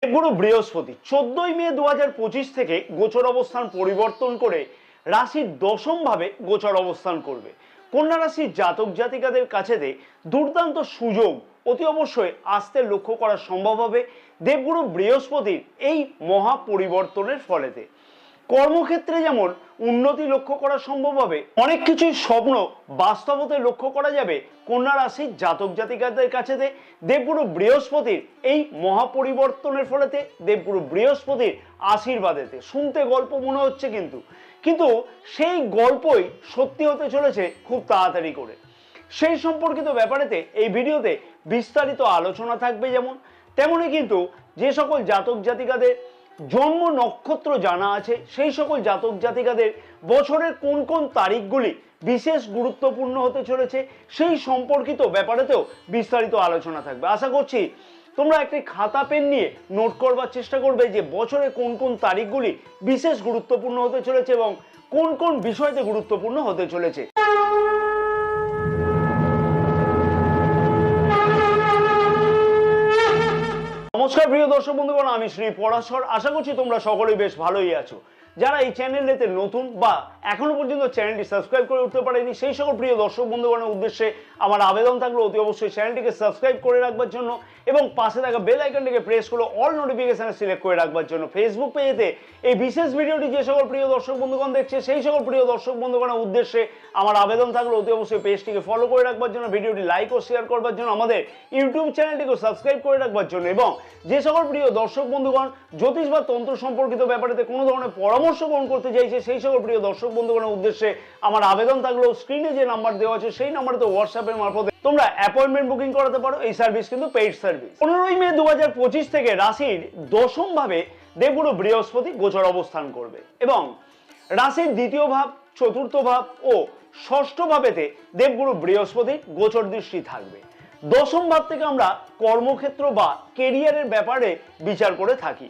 দেবগুরু বৃহস্পতি 14 মে 2025 থেকে গোচর অবস্থান পরিবর্তন করে রাশির দশম ভাবে গোচর অবস্থান করবে। কন্যা রাশির জাতক জাতিকাদের কাছে দুর্দান্ত সুযোগ অতি অবশ্যই আসতে লক্ষ্য করা সম্ভব হবে দেবগুরু বৃহস্পতির এই মহা পরিবর্তনের ফলেতে। কর্মক্ষেত্রে যেমন উন্নতি লক্ষ্য করা সম্ভব হবে, অনেক কিছুই স্বপ্ন বাস্তবতে লক্ষ্য করা যাবে কন্যা রাশির জাতক জাতিকাদের কাছে দেবগুরু বৃহস্পতির এই মহা পরিবর্তনের ফলেতে, দেবগুরু বৃহস্পতির আশীর্বাদেতে। শুনতে গল্প মনে হচ্ছে, কিন্তু সেই গল্পই সত্যি হতে চলেছে খুব তাড়াতাড়ি করে। সেই সম্পর্কিত ব্যাপারেতে এই ভিডিওতে বিস্তারিত আলোচনা থাকবে। যেমন তেমনই কিন্তু যে সকল জাতক জাতিকাদের জন্ম নক্ষত্র জানা আছে, সেই সকল জাতক জাতিকাদের বছরের কোন কোন তারিখগুলি বিশেষ গুরুত্বপূর্ণ হতে চলেছে সেই সম্পর্কিত ব্যাপারেতেও বিস্তারিত আলোচনা থাকবে। আশা করছি তোমরা একটি খাতা পেন নিয়ে নোট করবার চেষ্টা করবে যে বছরে কোন কোন তারিখগুলি বিশেষ গুরুত্বপূর্ণ হতে চলেছে এবং কোন কোন বিষয়তে গুরুত্বপূর্ণ হতে চলেছে। নমস্কার প্রিয় দর্শক বন্ধুগণ, আমি শ্রী পরাশর। আশা করছি তোমরা সকলেই বেশ ভালোই আছো। যারা এই চ্যানেলেতে নতুন বা এখনো পর্যন্ত চ্যানেলটি সাবস্ক্রাইব করে উঠতে পারেনি, সেই সকল প্রিয় দর্শক বন্ধুগণের উদ্দেশ্যে আমার আবেদন থাকলো অতি অবশ্যই চ্যানেলটিকে সাবস্ক্রাইব করে রাখবার জন্য এবং পাশে থাকা বেল আইকনটিকে প্রেস করে অল নোটিফিকেশনে সিলেক্ট করে রাখবার জন্য। ফেসবুক পেজেতে এই বিশেষ ভিডিওটি যে সকল প্রিয় দর্শক বন্ধুগণ দেখছে, সেই সকল প্রিয় দর্শক বন্ধুগণের উদ্দেশ্যে আমার আবেদন থাকলো অতি অবশ্যই পেজটিকে ফলো করে রাখবার জন্য, ভিডিওটি লাইক ও শেয়ার করবার জন্য, আমাদের ইউটিউব চ্যানেলটিকে সাবস্ক্রাইব করে রাখবার জন্য। এবং যে সকল প্রিয় দর্শক বন্ধুগণ জ্যোতিষ বা তন্ত্র সম্পর্কিত ব্যাপারেতে কোনো ধরনের পরামর্শ গ্রহণ করতে চাইছে, সেই সকল প্রিয় দর্শক বন্ধুগণের উদ্দেশ্যে আমার আবেদন থাকলো স্ক্রিনে যে নাম্বার দেওয়া আছে সেই নাম্বারে হোয়াটসঅ্যাপের মারফতে তোমরা অ্যাপয়েন্টমেন্ট বুকিং করাতে পারো। এই সার্ভিস কিন্তু পেইড সার্ভিস। 15 মে 2025 থেকে রাশির দশম ভাবে দেবগুরু বৃহস্পতি গোচর অবস্থান করবে এবং রাশির দ্বিতীয় ভাব, চতুর্থ ভাব ও ষষ্ঠ ভাবেতে দেবগুরু বৃহস্পতির গোচর দৃষ্টি থাকবে। দশম ভাব থেকে আমরা কর্মক্ষেত্র বা কেরিয়ারের ব্যাপারে বিচার করে থাকি।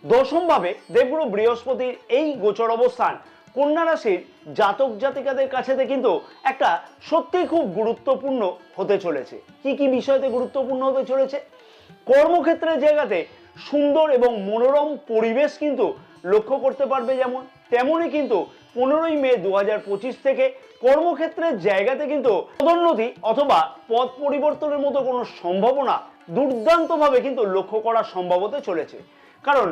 দশম ভাবে দেবগুরু বৃহস্পতির এই গোচর অবস্থান কন্যা রাশির জাতক জাতিকাদের কাছে কিন্তু একটা সত্যি খুব গুরুত্বপূর্ণ হতে চলেছে। কি কি বিষয়তে গুরুত্বপূর্ণ হতে চলেছে? কর্মক্ষেত্রের জায়গাতে সুন্দর এবং মনোরম পরিবেশ কিন্তু লক্ষ্য করতে পারবে। যেমন তেমনই কিন্তু 15 মে 2025 থেকে কর্মক্ষেত্রের জায়গাতে কিন্তু পদোন্নতি অথবা পদ পরিবর্তনের মতো কোনো সম্ভাবনা দুর্দান্তভাবে কিন্তু লক্ষ্য করা সম্ভব হতে চলেছে। কারণ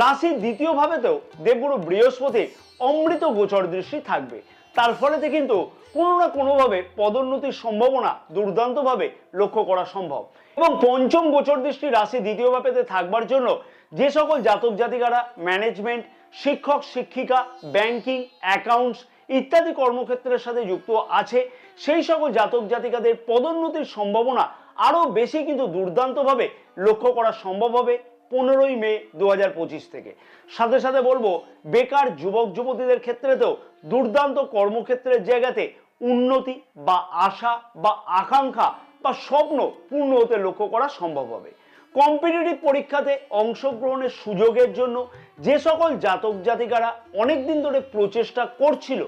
রাশির দ্বিতীয় ভাবেতেও দেবগুরু বৃহস্পতির অমৃত গোচর দৃষ্টি থাকবে। তার ফলেতে কিন্তু কোনো না কোনোভাবে পদোন্নতির সম্ভাবনা দুর্দান্তভাবে লক্ষ্য করা সম্ভব। এবং পঞ্চম গোচর দৃষ্টি রাশি দ্বিতীয় ভাবেতে থাকবার জন্য যে সকল জাতক জাতিকারা ম্যানেজমেন্ট, শিক্ষক শিক্ষিকা, ব্যাংকিং, অ্যাকাউন্টস ইত্যাদি কর্মক্ষেত্রের সাথে যুক্ত আছে, সেই সকল জাতক জাতিকাদের পদোন্নতির সম্ভাবনা আরো বেশি কিন্তু দুর্দান্তভাবে লক্ষ্য করা সম্ভব হবে 15 মে 2025 থেকে। সাথে সাথে বলবো বেকার যুবক যুবতীদের ক্ষেত্রেতেও দুর্দান্ত কর্মক্ষেত্রের জায়গাতে উন্নতি বা আশা বা আকাঙ্ক্ষা বা স্বপ্ন পূর্ণ হতে লক্ষ্য করা সম্ভব হবে। কম্পিটিটিভ পরীক্ষাতে অংশগ্রহণের সুযোগের জন্য যে সকল জাতক জাতিকারা অনেকদিন ধরে প্রচেষ্টা করছিল,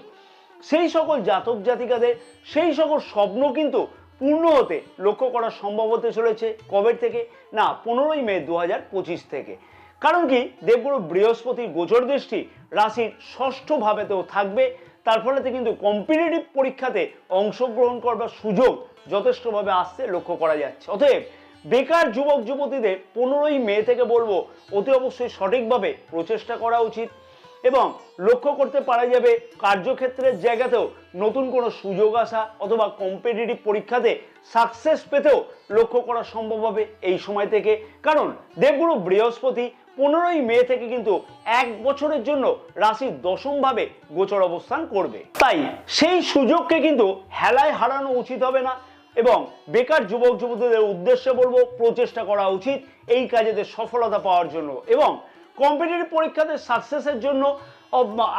সেই সকল জাতক জাতিকাদের সেই সকল স্বপ্ন কিন্তু পূর্ণ হতে লক্ষ্য করা সম্ভব হতে চলেছে। কবে থেকে? না, 15 মে 2025 থেকে। কারণ কি, দেবগুরু বৃহস্পতির গোচর দৃষ্টি রাশির ষষ্ঠ ভাবেতেও থাকবে। তার ফলেতে কিন্তু কম্পিটিটিভ পরীক্ষাতে অংশগ্রহণ করবার সুযোগ যথেষ্টভাবে আসতে লক্ষ্য করা যাচ্ছে। অতএব বেকার যুবক যুবতীদের 15 মে থেকে বলবো অতি অবশ্যই সঠিকভাবে প্রচেষ্টা করা উচিত এবং লক্ষ্য করতে পারা যাবে কার্যক্ষেত্রের জায়গাতেও নতুন কোনো সুযোগ আসা অথবা কম্পিটিটিভ পরীক্ষাতে সাকসেস পেতেও লক্ষ্য করা সম্ভব হবে এই সময় থেকে। কারণ দেবগুরু বৃহস্পতি 15 মে থেকে কিন্তু 1 বছরের জন্য রাশির দশম ভাবে গোচর অবস্থান করবে। তাই সেই সুযোগকে কিন্তু হেলায় হারানো উচিত হবে না এবং বেকার যুবক যুবতীদের উদ্দেশ্যে বলবো প্রচেষ্টা করা উচিত এই কাজেতে সফলতা পাওয়ার জন্য এবং কম্পিটিটিভ পরীক্ষাতে সাকসেসের জন্য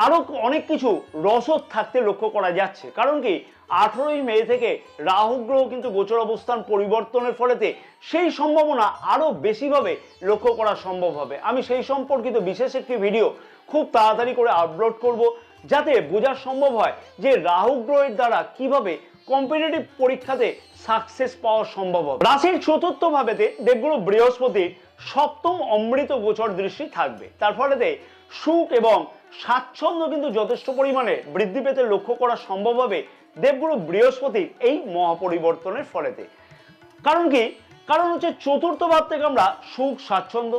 আরো অনেক কিছু রসদ থাকতে লক্ষ্য করা যাচ্ছে। কারণ কি, 18 মে থেকে রাহু গ্রহ কিন্তু গোচর অবস্থান পরিবর্তনের ফলেতে সেই সম্ভাবনা আরো বেশিভাবে লক্ষ্য করা সম্ভব হবে। আমি সেই সম্পর্কিত বিশেষ একটি ভিডিও খুব তাড়াতাড়ি করে আপলোড করব, যাতে বোঝা সম্ভব হয় যে রাহু গ্রহের দ্বারা কিভাবে কম্পিটিটিভ পরীক্ষাতে সাকসেস পাওয়া সম্ভব হবে। রাশির চতুর্থ ভাবেতে দেবগুরু বৃহস্পতির সপ্তম অমৃত গোচর দৃষ্টি থাকবে। তার ফলেতে সুখ এবং স্বাচ্ছন্দ্য কিন্তু যথেষ্ট পরিমাণে বৃদ্ধি পেতে লক্ষ্য করা সম্ভব হবে দেবগুরু বৃহস্পতির এই মহাপরিবর্তনের ফলেতে। কারণ কি? কারণ হচ্ছে চতুর্থ ভাব থেকে আমরা সুখ, স্বাচ্ছন্দ্য,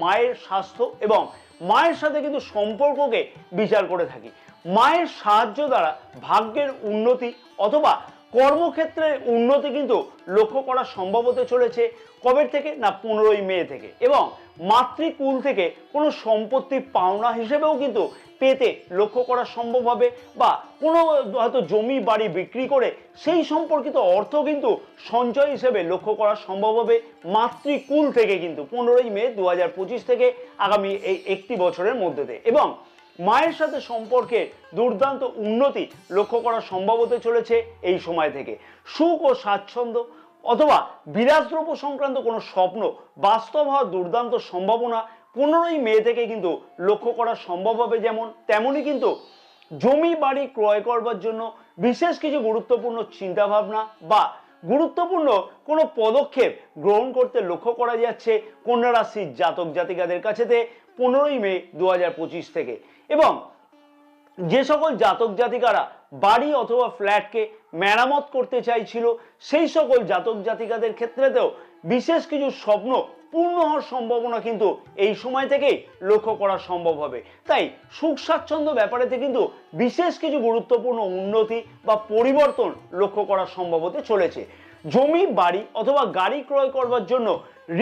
মায়ের স্বাস্থ্য এবং মায়ের সাথে কিন্তু সম্পর্ককে বিচার করে থাকি। মায়ের সাহায্য দ্বারা ভাগ্যের উন্নতি অথবা কর্মক্ষেত্রের উন্নতি কিন্তু লক্ষ্য করা সম্ভব হতে চলেছে। কবে থেকে? না 15ই মে থেকে। এবং মাতৃকুল থেকে কোনো সম্পত্তি পাওনা হিসেবেও কিন্তু পেতে লক্ষ্য করা সম্ভব হবে, বা কোনো হয়তো জমি বাড়ি বিক্রি করে সেই সম্পর্কিত অর্থ কিন্তু সঞ্চয় হিসেবে লক্ষ্য করা সম্ভব হবে মাতৃকুল থেকে কিন্তু 15ই মে 2025 থেকে আগামী এই একটি বছরের মধ্যে। এবং মায়ের সাথে সম্পর্কের দুর্দান্ত উন্নতি লক্ষ্য করা সম্ভব হতে চলেছে এই সময় থেকে। সুখ ও স্বাচ্ছন্দ্য অথবা বিলাসদ্রব্য সংক্রান্ত কোনো স্বপ্ন বাস্তব হওয়ার দুর্দান্ত সম্ভাবনা 15ই মে থেকে কিন্তু লক্ষ্য করা সম্ভব হবে। যেমন তেমনই কিন্তু জমি বাড়ি ক্রয় করবার জন্য বিশেষ কিছু গুরুত্বপূর্ণ চিন্তাভাবনা বা গুরুত্বপূর্ণ কোনো পদক্ষেপ গ্রহণ করতে লক্ষ্য করা যাচ্ছে কন্যা রাশির জাতক জাতিকাদের কাছেতে 15ই মে 2025 থেকে। এবং যে সকল জাতক জাতিকারা বাড়ি অথবা ফ্ল্যাটকে মেরামত করতে চাইছিল সেই সকল জাতক জাতিকাদের ক্ষেত্রেতেও বিশেষ কিছু স্বপ্ন পূর্ণ হওয়ার সম্ভাবনা কিন্তু এই সময় থেকেই লক্ষ্য করা সম্ভব হবে। তাই সুখ স্বাচ্ছন্দ্য ব্যাপারেতে কিন্তু বিশেষ কিছু গুরুত্বপূর্ণ উন্নতি বা পরিবর্তন লক্ষ্য করা সম্ভব হতে চলেছে। জমি বাড়ি অথবা গাড়ি ক্রয় করবার জন্য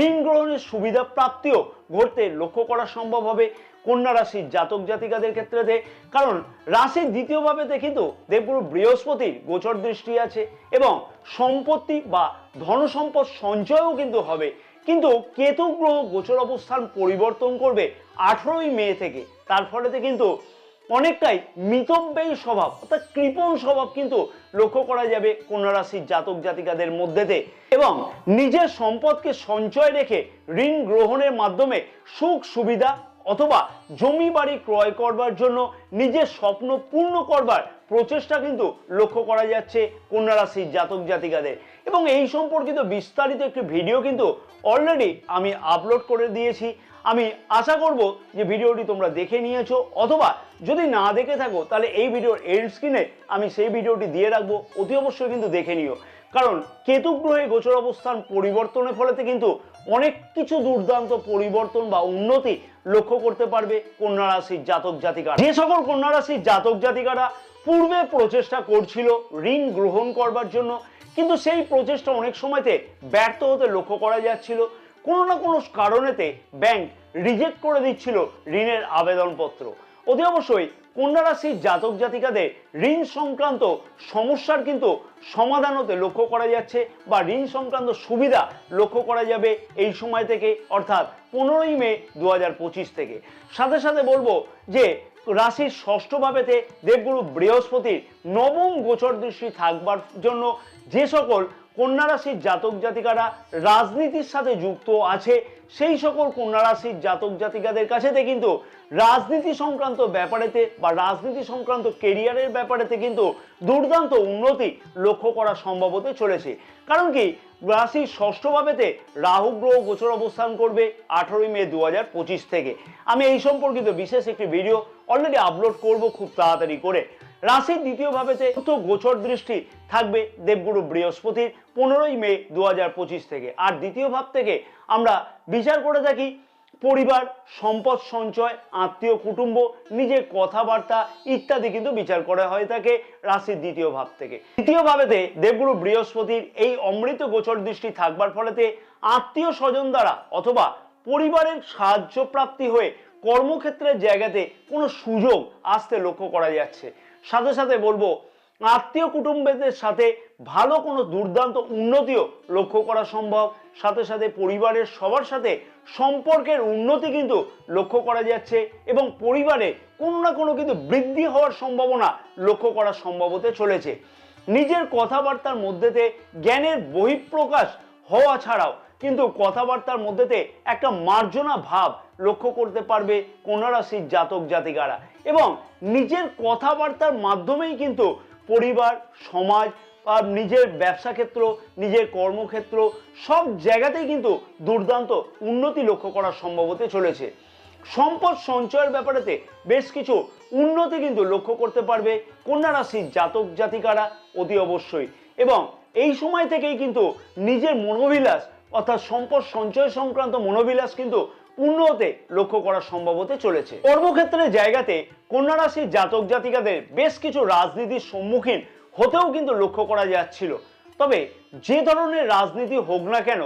ঋণ গ্রহণের সুবিধা প্রাপ্তিও ঘটতে লক্ষ্য করা সম্ভব হবে কন্যা রাশির জাতক জাতিকাদের ক্ষেত্রে। কারণ রাশির দ্বিতীয় ভাবেতে কিন্তু দেবগুরু বৃহস্পতির গোচর দৃষ্টি আছে এবং সম্পত্তি বা ধনসম্পদ সঞ্চয়ও কিন্তু হবে। কিন্তু কেতু গ্রহ গোচর অবস্থান পরিবর্তন করবে 18ই মে থেকে। তার ফলেতে কিন্তু অনেকটাই মিতব্যয়ী স্বভাব অর্থাৎ কৃপণ স্বভাব কিন্তু লক্ষ্য করা যাবে কন্যা রাশির জাতক জাতিকাদের মধ্যেতে। এবং নিজের সম্পদকে সঞ্চয় রেখে ঋণ গ্রহণের মাধ্যমে সুখ সুবিধা অথবা জমি বাড়ি ক্রয় করবার জন্য নিজের স্বপ্ন পূর্ণ করবার প্রচেষ্টা কিন্তু লক্ষ্য করা যাচ্ছে কন্যা রাশির জাতক জাতিকাদের। এবং এই সম্পর্কিত বিস্তারিত একটি ভিডিও কিন্তু অলরেডি আমি আপলোড করে দিয়েছি। আমি আশা করব যে ভিডিওটি তোমরা দেখে নিয়েছো, অথবা যদি না দেখে থাকো তাহলে এই ভিডিওর এন্ড স্ক্রিনে আমি সেই ভিডিওটি দিয়ে রাখবো, অতি অবশ্যই কিন্তু দেখে নিও। কারণ কেতু গ্রহে গোচর অবস্থান পরিবর্তনের ফলেতে কিন্তু অনেক কিছু দুর্দান্ত পরিবর্তন বা উন্নতি লক্ষ্য করতে পারবে কন্যা রাশির জাতক জাতিকারা। যে সকল কন্যা রাশির জাতক জাতিকারা পূর্বে প্রচেষ্টা করছিল ঋণ গ্রহণ করবার জন্য, কিন্তু সেই প্রচেষ্টা অনেক সময়তে ব্যর্থ হতে লক্ষ্য করা যাচ্ছিল। কোনো না কোনো কারণেতে ব্যাংক রিজেক্ট করে দিচ্ছিল ঋণের আবেদনপত্র। অতি অবশ্যই কন্যা রাশির জাতক জাতিকাদের ঋণ সংক্রান্ত সমস্যার কিন্তু সমাধান হতে লক্ষ্য করা যাচ্ছে, বা ঋণ সংক্রান্ত সুবিধা লক্ষ্য করা যাবে এই সময় থেকে, অর্থাৎ 15ই মে 2025 থেকে। সাথে সাথে বলবো যে রাশির ষষ্ঠ ভাবেতে দেবগুরু বৃহস্পতির নবম গোচর দৃষ্টি থাকবার জন্য যে সকল কন্যা রাশির জাতক জাতিকারা রাজনীতির সাথে যুক্ত আছে সেই সকল কন্যা রাশির জাতক জাতিকাদের কাছেতে কিন্তু রাজনীতি সংক্রান্ত ব্যাপারেতে বা রাজনীতি সংক্রান্ত কেরিয়ারের ব্যাপারেতে কিন্তু দুর্দান্ত উন্নতি লক্ষ্য করা সম্ভব হতে চলেছে। কারণ কি? রাশির ষষ্ঠ ভাবেতে রাহু গ্রহ গোচর অবস্থান করবে 18ই মে 2025 থেকে। আমি এই সম্পর্কিত বিশেষ একটি ভিডিও অলরেডি আপলোড করব খুব তাড়াতাড়ি করে। রাশির দ্বিতীয় ভাবেতে গোচর দৃষ্টি থাকবে দেবগুরু বৃহস্পতির 15ই মে 2025 থেকে। আর দ্বিতীয় ভাব থেকে আমরা বিচার করে থাকি পরিবার, সম্পদ সঞ্চয়, আত্মীয় কুটুম্ব, নিজের কথাবার্তা ইত্যাদি কিন্তু বিচার করা হয়ে থাকে রাশির দ্বিতীয় ভাব থেকে। দ্বিতীয় ভাবেতে দেবগুরু বৃহস্পতির এই অমৃত গোচর দৃষ্টি থাকবার ফলেতে আত্মীয় স্বজন দ্বারা অথবা পরিবারের সাহায্য প্রাপ্তি হয়ে কর্মক্ষেত্রের জায়গাতে কোনো সুযোগ আসতে লক্ষ্য করা যাচ্ছে। সাথে সাথে বলবো আত্মীয় কুটুম্বদের সাথে ভালো কোনো দুর্দান্ত উন্নতিও লক্ষ্য করা সম্ভব। সাথে সাথে পরিবারের সবার সাথে সম্পর্কের উন্নতি কিন্তু লক্ষ্য করা যাচ্ছে এবং পরিবারে কোনো না কোনো কিন্তু বৃদ্ধি হওয়ার সম্ভাবনা লক্ষ্য করা সম্ভব হতে চলেছে। নিজের কথাবার্তার মধ্যেতে জ্ঞানের বহিঃপ্রকাশ হওয়া ছাড়াও কিন্তু কথাবার্তার মধ্যেতে একটা মার্জনা ভাব লক্ষ্য করতে পারবে কন্যা রাশির জাতক জাতিকারা, এবং নিজের কথাবার্তার মাধ্যমেই কিন্তু পরিবার, সমাজ নিজের ব্যবসা ক্ষেত্র, নিজের কর্মক্ষেত্র সব জায়গাতেই কিন্তু দুর্দান্ত উন্নতি লক্ষ্য করা সম্ভব হতে চলেছে। সম্পদ সঞ্চয়ের ব্যাপারেতে বেশ কিছু উন্নতি কিন্তু লক্ষ্য করতে পারবে কন্যা রাশির জাতক জাতিকারা অতি অবশ্যই। এবং এই সময় থেকেই কিন্তু নিজের মনোবিলাস অর্থাৎ সম্পদ সঞ্চয় সংক্রান্ত মনোবিলাস কিন্তু পূর্ণ হতে লক্ষ্য করা সম্ভব হতে চলেছে। কর্মক্ষেত্রের জায়গাতে কন্যা রাশির জাতক জাতিকাদের বেশ কিছু রাজনীতির সম্মুখীন হতেও কিন্তু লক্ষ্য করা যাচ্ছিল। তবে যে ধরনের রাজনীতি হোক না কেন,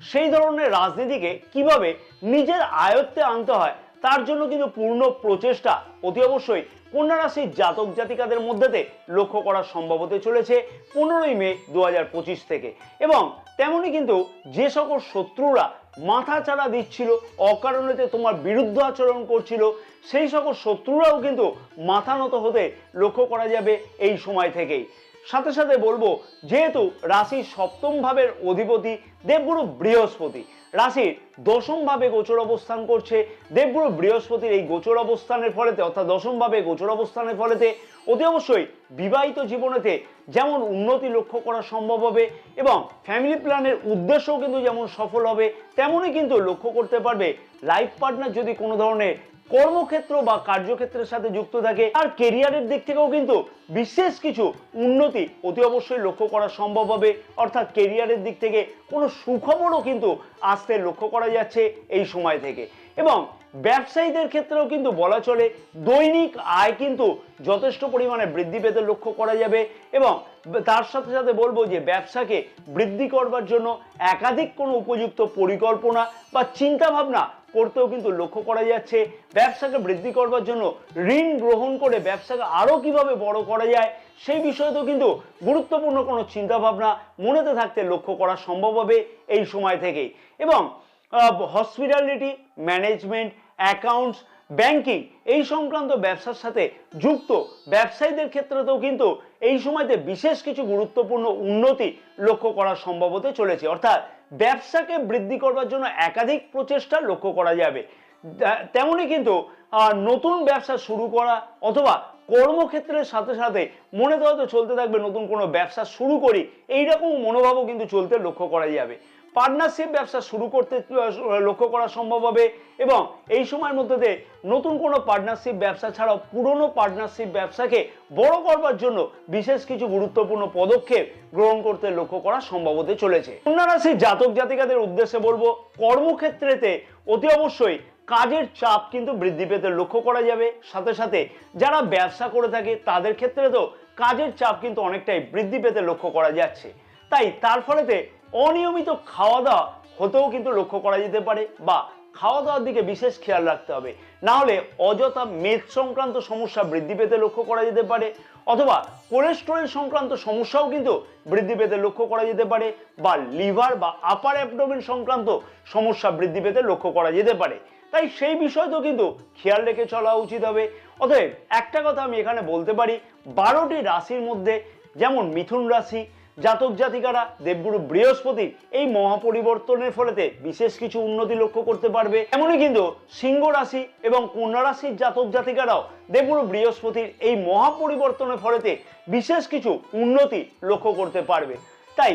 সেই ধরনের রাজনীতিকে কিভাবে নিজের আয়ত্তে আনতে হয় তার জন্য কিন্তু পূর্ণ প্রচেষ্টা অতি অবশ্যই কন্যা রাশির জাতক জাতিকাদের মধ্যেতে লক্ষ্য করা সম্ভব হতে চলেছে 15ই মে 2025 থেকে। এবং তেমনি কিন্তু যে সকল শত্রুরা মাথা চাড়া দিচ্ছিল, অকারণেতে তোমার বিরুদ্ধ আচরণ করছিল, সেই সকল শত্রুরাও কিন্তু মাথা নত হতে লক্ষ্য করা যাবে এই সময় থেকেই। সাথে সাথে বলবো, যেহেতু রাশির সপ্তম ভাবের অধিপতি দেবগুরু বৃহস্পতি রাশির দশম ভাবে গোচর অবস্থান করছে, দেবগুরু বৃহস্পতির এই গোচর অবস্থানের ফলেতে অর্থাৎ দশম ভাবে গোচর অবস্থানের ফলেতে অতি অবশ্যই বিবাহিত জীবনেতে যেমন উন্নতি লক্ষ্য করা সম্ভব হবে এবং ফ্যামিলি প্ল্যানের উদ্দেশ্যও কিন্তু যেমন সফল হবে, তেমনই কিন্তু লক্ষ্য করতে পারবে লাইফ পার্টনার যদি কোনো ধরনের কর্মক্ষেত্র বা কার্যক্ষেত্রের সাথে যুক্ত থাকে আর কেরিয়ারের দিক থেকেও কিন্তু বিশেষ কিছু উন্নতি অতি অবশ্যই লক্ষ্য করা সম্ভব হবে। অর্থাৎ কেরিয়ারের দিক থেকে কোনো সুখবরও কিন্তু আসতে লক্ষ্য করা যাচ্ছে এই সময় থেকে। এবং ব্যবসায়ীদের ক্ষেত্রেও কিন্তু বলা চলে দৈনিক আয় কিন্তু যথেষ্ট পরিমাণে বৃদ্ধি পেতে লক্ষ্য করা যাবে। এবং তার সাথে সাথে বলবো যে ব্যবসাকে বৃদ্ধি করবার জন্য একাধিক কোনো উপযুক্ত পরিকল্পনা বা চিন্তা ভাবনা করতেও কিন্তু লক্ষ্য করা যাচ্ছে। ব্যবসাকে বৃদ্ধি করবার জন্য ঋণ গ্রহণ করে ব্যবসাকে আরো কিভাবে বড় করা যায় সেই বিষয়তেও কিন্তু গুরুত্বপূর্ণ কোনো চিন্তা ভাবনা মনেতে থাকতে লক্ষ্য করা সম্ভব হবে এই সময় থেকেই। এবং হসপিটালিটি, ম্যানেজমেন্ট, অ্যাকাউন্টস, ব্যাংকিং এই সংক্রান্ত ব্যবসার সাথে যুক্ত ব্যবসায়ীদের ক্ষেত্রেতেও কিন্তু এই সময়তে বিশেষ কিছু গুরুত্বপূর্ণ উন্নতি লক্ষ্য করা সম্ভব হতে চলেছে। অর্থাৎ ব্যবসাকে বৃদ্ধি করবার জন্য একাধিক প্রচেষ্টা লক্ষ্য করা যাবে। তেমনি কিন্তু নতুন ব্যবসা শুরু করা অথবা কর্মক্ষেত্রের সাথে সাথে মনেতে হয়তো চলতে থাকবে নতুন কোনো ব্যবসা শুরু করি, এইরকম মনোভাবও কিন্তু চলতে লক্ষ্য করা যাবে। পার্টনারশিপ ব্যবসা শুরু করতে লক্ষ্য করা সম্ভব হবে এবং এই সময়ের মধ্যে নতুন কোনো পার্টনারশিপ ব্যবসা ছাড়াও পুরনো পার্টনারশিপ ব্যবসাকে বড় করবার জন্য বিশেষ কিছু গুরুত্বপূর্ণ পদক্ষেপ গ্রহণ করতে লক্ষ্য করা সম্ভব হতে চলেছে। কন্যা রাশির জাতক জাতিকাদের উদ্দেশ্যে বলবো, কর্মক্ষেত্রেতে অতি অবশ্যই কাজের চাপ কিন্তু বৃদ্ধি পেতে লক্ষ্য করা যাবে। সাথে সাথে যারা ব্যবসা করে থাকে তাদের ক্ষেত্রে তো কাজের চাপ কিন্তু অনেকটাই বৃদ্ধি পেতে লক্ষ্য করা যাচ্ছে। তাই তার ফলেতে অনিয়মিত খাওয়া দাওয়া হতেও কিন্তু লক্ষ্য করা যেতে পারে বা খাওয়া দাওয়ার দিকে বিশেষ খেয়াল রাখতে হবে, না হলে অযথা মেদ সংক্রান্ত সমস্যা বৃদ্ধি পেতে লক্ষ্য করা যেতে পারে অথবা কোলেস্টেরল সংক্রান্ত সমস্যাও কিন্তু বৃদ্ধি পেতে লক্ষ্য করা যেতে পারে বা লিভার বা আপার অ্যাবডোমেন সংক্রান্ত সমস্যা বৃদ্ধি পেতে লক্ষ্য করা যেতে পারে। তাই সেই বিষয়টাও কিন্তু খেয়াল রেখে চলা উচিত হবে। অতএব একটা কথা আমি এখানে বলতে পারি, 12টি রাশির মধ্যে যেমন মিথুন রাশি জাতক জাতিকারা দেবগুরু বৃহস্পতির এই মহাপরিবর্তনের ফলেতে বিশেষ কিছু উন্নতি লক্ষ্য করতে পারবে। এমনই কিন্তু সিংহ রাশি এবং কন্যা রাশির জাতক জাতিকারাও দেবগুরু বৃহস্পতির এই মহাপরিবর্তনের ফলেতে বিশেষ কিছু উন্নতি লক্ষ্য করতে পারবে। তাই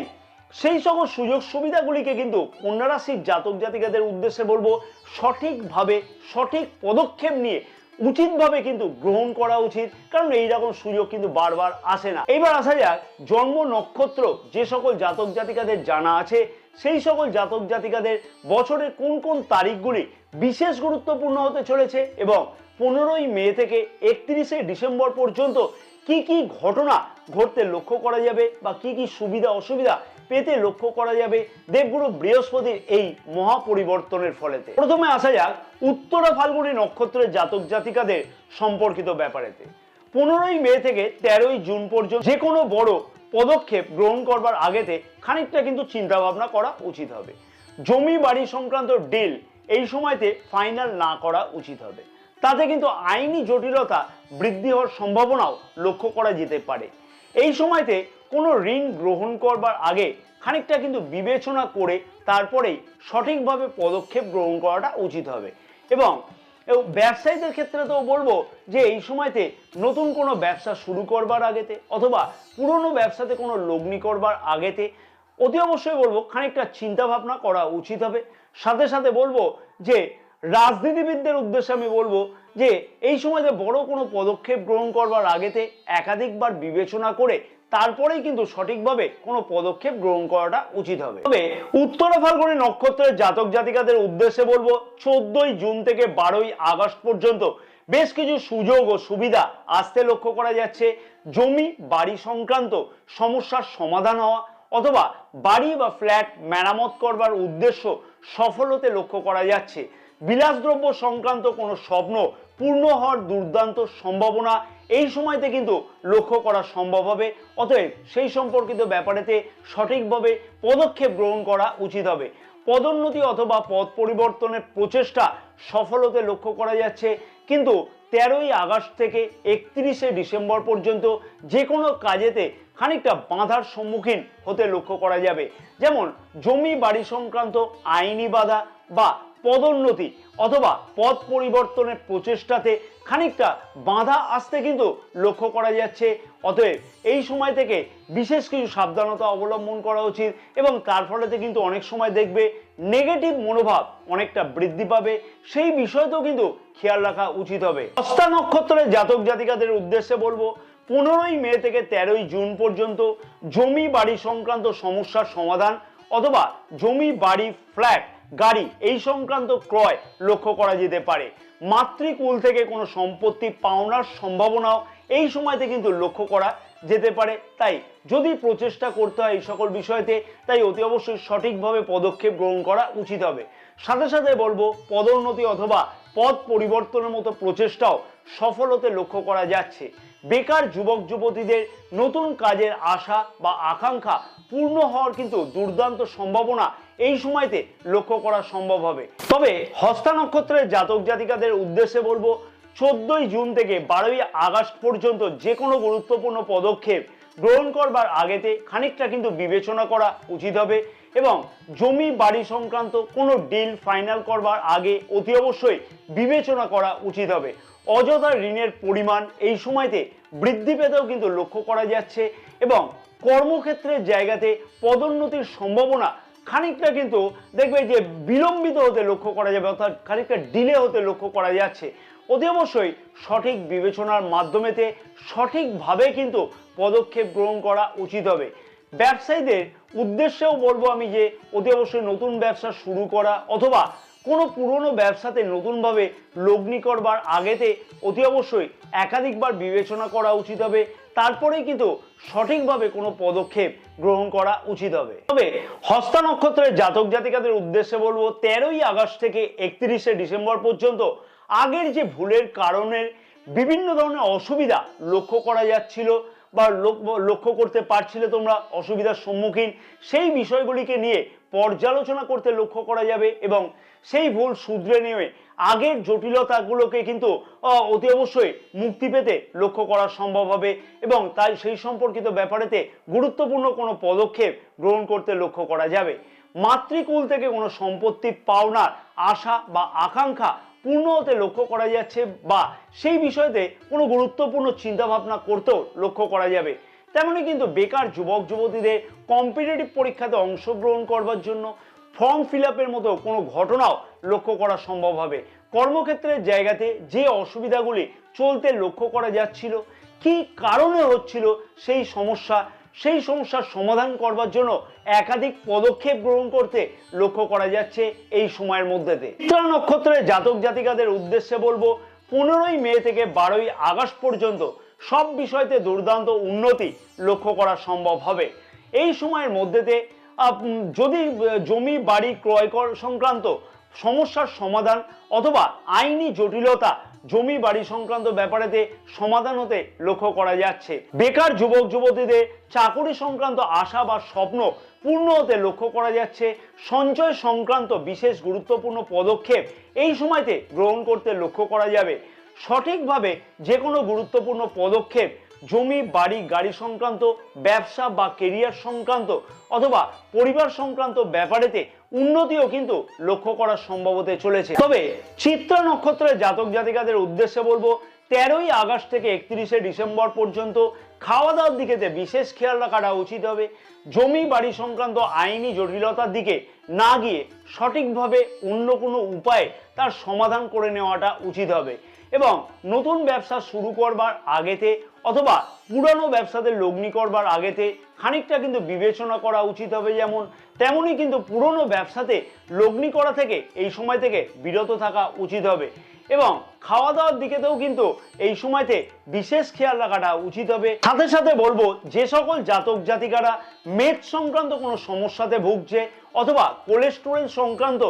সেই সকল সুযোগ সুবিধাগুলিকে কিন্তু কন্যা রাশির জাতক জাতিকাদের উদ্দেশ্যে বলবো, সঠিকভাবে সঠিক পদক্ষেপ নিয়ে উচিতভাবে কিন্তু গ্রহণ করা উচিত, কারণ এইরকম সুযোগ কিন্তু বারবার আসে না। এইবার আসা যাক জন্ম নক্ষত্র যে সকল জাতক জাতিকাদের জানা আছে সেই সকল জাতক জাতিকাদের বছরের কোন কোন তারিখগুলি বিশেষ গুরুত্বপূর্ণ হতে চলেছে এবং 15ই মে থেকে 31শে ডিসেম্বর পর্যন্ত কি কি ঘটনা ঘটতে লক্ষ্য করা যাবে বা কি কি সুবিধা অসুবিধা পেতে লক্ষ্য করা যাবে দেবগুরু বৃহস্পতির এই মহাপরিবর্তনের ফলেতে। প্রথমে আসা যাক উত্তরা ফাল্গুনী নক্ষত্রের জাতক জাতিকাদের সম্পর্কিত ব্যাপারেতে। 15ই মে থেকে 13ই জুন পর্যন্ত যে কোনো বড় পদক্ষেপ গ্রহণ করবার আগেতে খানিকটা কিন্তু চিন্তা ভাবনা করা উচিত হবে। জমি বাড়ি সংক্রান্ত ডিল এই সময়তে ফাইনাল না করা উচিত হবে, তাতে কিন্তু আইনি জটিলতা বৃদ্ধি হওয়ার সম্ভাবনাও লক্ষ্য করা যেতে পারে। এই সময়তে কোনো ঋণ গ্রহণ করবার আগে খানিকটা কিন্তু বিবেচনা করে তারপরেই সঠিকভাবে পদক্ষেপ গ্রহণ করাটা উচিত হবে। এবং এবং ব্যবসায়ীদের ক্ষেত্রে তো বলবো যে এই সময়তে নতুন কোনো ব্যবসা শুরু করবার আগেতে অথবা পুরনো ব্যবসাতে কোনো লগ্নি করবার আগেতে অতি অবশ্যই বলবো খানিকটা চিন্তা ভাবনা করা উচিত হবে। সাথে সাথে বলবো যে রাজনীতিবিদদের উদ্দেশ্যে আমি বলবো যে এই সময়তে বড় কোনো পদক্ষেপ গ্রহণ করবার আগেতে একাধিকবার বিবেচনা করে তারপরেই কিন্তু সঠিকভাবে কোনো পদক্ষেপ গ্রহণ করাটা উচিত হবে। তবে উত্তরা ফাল্গুনী নক্ষত্রের জাতক জাতিকাদের উদ্দেশ্যে বলবো 14ই জুন থেকে 12ই আগস্ট পর্যন্ত বেশ কিছু সুযোগ ও সুবিধা আসতে লক্ষ্য করা যাচ্ছে। জমি বাড়ি সংক্রান্ত সমস্যার সমাধান হওয়া অথবা বাড়ি বা ফ্ল্যাট মেরামত করবার উদ্দেশ্য সফল হতে লক্ষ্য করা যাচ্ছে। বিলাসদ্রব্য সংক্রান্ত কোনো স্বপ্ন পূর্ণ হওয়ার দুর্দান্ত সম্ভাবনা এই সময়তে কিন্তু লক্ষ্য করা সম্ভব হবে। অতএব সেই সম্পর্কিত ব্যাপারেতে সঠিকভাবে পদক্ষেপ গ্রহণ করা উচিত হবে। পদোন্নতি অথবা পদ পরিবর্তনের প্রচেষ্টা সফল হতে লক্ষ্য করা যাচ্ছে, কিন্তু 13ই আগস্ট থেকে 31শে ডিসেম্বর পর্যন্ত যে কোনো কাজেতে খানিকটা বাধার সম্মুখীন হতে লক্ষ্য করা যাবে। যেমন জমি বাড়ি সংক্রান্ত আইনি বাধা বা পদোন্নতি অথবা পদ পরিবর্তনের প্রচেষ্টাতে খানিকটা বাধা আসতে কিন্তু লক্ষ্য করা যাচ্ছে। অতএব এই সময় থেকে বিশেষ কিছু সাবধানতা অবলম্বন করা উচিত এবং তার ফলেতে কিন্তু অনেক সময় দেখবে নেগেটিভ মনোভাব অনেকটা বৃদ্ধি পাবে, সেই বিষয়তেও কিন্তু খেয়াল রাখা উচিত হবে। হস্তা নক্ষত্রের জাতক জাতিকাদের উদ্দেশ্যে বলবো 15ই মে থেকে 13ই জুন পর্যন্ত জমি বাড়ি সংক্রান্ত সমস্যার সমাধান অথবা জমি বাড়ি ফ্ল্যাট গাড়ি এই সংক্রান্ত ক্রয় লক্ষ্য করা যেতে পারে। মাতৃকুল থেকে কোনো সম্পত্তি পাওনার সম্ভাবনাও এই সময়তে কিন্তু লক্ষ্য করা যেতে পারে। তাই যদি প্রচেষ্টা করতে হয় এই সকল বিষয়তে, তাই অতি অবশ্যই সঠিকভাবে পদক্ষেপ গ্রহণ করা উচিত হবে। সাথে সাথে বলবো পদোন্নতি অথবা পদ পরিবর্তনের মতো প্রচেষ্টাও সফল হতে লক্ষ্য করা যাচ্ছে। বেকার যুবক যুবতীদের নতুন কাজের আশা বা আকাঙ্ক্ষা পূর্ণ হওয়ার কিন্তু দুর্দান্ত সম্ভাবনা এই সময়তে লক্ষ্য করা সম্ভব হবে। তবে হস্তা নক্ষত্রের জাতক জাতিকাদের উদ্দেশ্যে বলবো 14ই জুন থেকে 12ই আগস্ট পর্যন্ত যে কোনো গুরুত্বপূর্ণ পদক্ষেপ গ্রহণ করবার আগেতে খানিকটা কিন্তু বিবেচনা করা উচিত হবে এবং জমি বাড়ি সংক্রান্ত কোনো ডিল ফাইনাল করবার আগে অতি অবশ্যই বিবেচনা করা উচিত হবে। অযথা ঋণের পরিমাণ এই সময়তে বৃদ্ধি পেতেও কিন্তু লক্ষ্য করা যাচ্ছে এবং কর্মক্ষেত্রের জায়গাতে পদোন্নতির সম্ভাবনা খানিকটা কিন্তু দেখবে যে বিলম্বিত হতে লক্ষ্য করা যাবে, অর্থাৎ খানিকটা ডিলে হতে লক্ষ্য করা যাচ্ছে। অতি অবশ্যই সঠিক বিবেচনার মাধ্যমেতে সঠিকভাবে কিন্তু পদক্ষেপ গ্রহণ করা উচিত হবে। ব্যবসায়ীদের উদ্দেশ্যেও বলবো আমি যে অতি অবশ্যই নতুন ব্যবসা শুরু করা অথবা কোনো পুরনো ব্যবসাতে নতুনভাবে লগ্নি করবার আগেতে অতি অবশ্যই একাধিকবার বিবেচনা করা উচিত হবে, তারপরেই কিন্তু সঠিকভাবে কোনো পদক্ষেপ গ্রহণ করা উচিত হবে। তবে হস্তা নক্ষত্রের জাতক জাতিকাদের উদ্দেশ্যে বলবো 13ই আগস্ট থেকে 31শে ডিসেম্বর পর্যন্ত আগের যে ভুলের কারণের বিভিন্ন ধরনের অসুবিধা লক্ষ্য করা যাচ্ছিল বা লক্ষ্য করতে পারছিলে তোমরা অসুবিধার সম্মুখীন, সেই বিষয়গুলিকে নিয়ে পর্যালোচনা করতে লক্ষ্য করা যাবে এবং সেই ভুল শুধরে নিয়ে আগের জটিলতাগুলোকে কিন্তু অতি অবশ্যই মুক্তি পেতে লক্ষ্য করা সম্ভব হবে এবং তাই সেই সম্পর্কিত ব্যাপারেতে গুরুত্বপূর্ণ কোনো পদক্ষেপ গ্রহণ করতে লক্ষ্য করা যাবে। মাতৃকুল থেকে কোনো সম্পত্তি পাওনার আশা বা আকাঙ্ক্ষা পূর্ণ হতে লক্ষ্য করা যাচ্ছে বা সেই বিষয়তে কোনো গুরুত্বপূর্ণ চিন্তাভাবনা করতেও লক্ষ্য করা যাবে। তেমনি কিন্তু বেকার যুবক যুবতীদের কম্পিটিটিভ পরীক্ষাতে অংশগ্রহণ করবার জন্য ফর্ম ফিল আপের মতো কোনো ঘটনাও লক্ষ্য করা সম্ভব হবে। কর্মক্ষেত্রের জায়গাতে যে অসুবিধাগুলি চলতে লক্ষ্য করা যাচ্ছিল, কি কারণে হচ্ছিল সেই সমস্যার সমাধান করবার জন্য একাধিক পদক্ষেপ গ্রহণ করতে লক্ষ্য করা যাচ্ছে এই সময়ের মধ্যেতে। চিত্রা নক্ষত্রের জাতক জাতিকাদের উদ্দেশ্যে বলবো 15ই মে থেকে 12ই আগস্ট পর্যন্ত সব বিষয়তে দুর্দান্ত উন্নতি লক্ষ্য করা সম্ভব হবে। এই সময়ের মধ্যেতে যদি জমি বাড়ি ক্রয় সংক্রান্ত সমস্যার সমাধান অথবা আইনি জটিলতা জমি বাড়ি সংক্রান্ত ব্যাপারেতে সমাধান হতে লক্ষ্য করা যাচ্ছে। বেকার যুবক যুবতীদের চাকরি সংক্রান্ত আশা বা স্বপ্ন পূর্ণ হতে লক্ষ্য করা যাচ্ছে। সঞ্চয় সংক্রান্ত বিশেষ গুরুত্বপূর্ণ পদক্ষেপ এই সময়তে গ্রহণ করতে লক্ষ্য করা যাবে। সঠিকভাবে যে কোনো গুরুত্বপূর্ণ পদক্ষেপ জমি বাড়ি গাড়ি সংক্রান্ত, ব্যবসা বা কেরিয়ার সংক্রান্ত অথবা পরিবার সংক্রান্ত ব্যাপারেতে উন্নতিও কিন্তু লক্ষ্য করার সম্ভব হতে চলেছে। তবে চিত্রা নক্ষত্রের জাতক জাতিকাদের উদ্দেশ্যে বলবো 13ই আগস্ট থেকে 31শে ডিসেম্বর পর্যন্ত খাওয়া দাওয়ার দিকেতে বিশেষ খেয়াল রাখাটা উচিত হবে। জমি বাড়ি সংক্রান্ত আইনি জটিলতার দিকে না গিয়ে সঠিকভাবে অন্য কোনো উপায়ে তার সমাধান করে নেওয়াটা উচিত হবে এবং নতুন ব্যবসা শুরু করবার আগেতে অথবা পুরানো ব্যবসাতে লগ্নি করবার আগেতে খানিকটা কিন্তু বিবেচনা করা উচিত হবে। যেমন তেমনই কিন্তু পুরনো ব্যবসাতে লগ্নি করা থেকে এই সময় থেকে বিরত থাকা উচিত হবে এবং খাওয়া দাওয়ার দিকেতেও কিন্তু এই সময়তে বিশেষ খেয়াল রাখাটা উচিত হবে। সাথে সাথে বলবো যে সকল জাতক জাতিকারা মেদ সংক্রান্ত কোনো সমস্যাতে ভুগছে অথবা কোলেস্টেরল সংক্রান্ত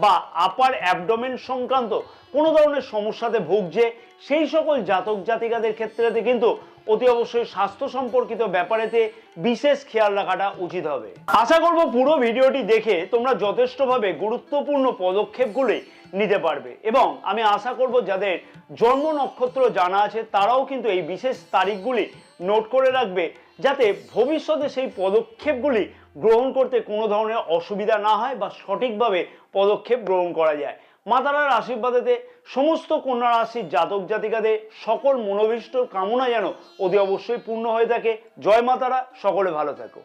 বা আপার অ্যাবডোমেন সংক্রান্ত কোনো ধরনের সমস্যাতে ভুগছে সেই সকল জাতক জাতিকাদের ক্ষেত্রেতে কিন্তু অতি অবশ্যই স্বাস্থ্য সম্পর্কিত ব্যাপারেতে বিশেষ খেয়াল রাখাটা উচিত হবে। আশা করব পুরো ভিডিওটি দেখে তোমরা যথেষ্টভাবে গুরুত্বপূর্ণ পদক্ষেপগুলি নিতে পারবে এবং আমি আশা করব যাদের জন্ম নক্ষত্র জানা আছে তারাও কিন্তু এই বিশেষ তারিখগুলি নোট করে রাখবে যাতে ভবিষ্যতে সেই পদক্ষেপগুলি গ্রহণ করতে কোনো ধরনের অসুবিধা না হয় বা সঠিকভাবে পদক্ষেপ গ্রহণ করা যায়। মা তারার আশীর্বাদেতে সমস্ত কন্যা রাশির জাতক জাতিকাদের সকল মনোভীষ্ট কামনা যেন অতি অবশ্যই পূর্ণ হয়ে থাকে। জয় মা তারা, সকলে ভালো থাকো।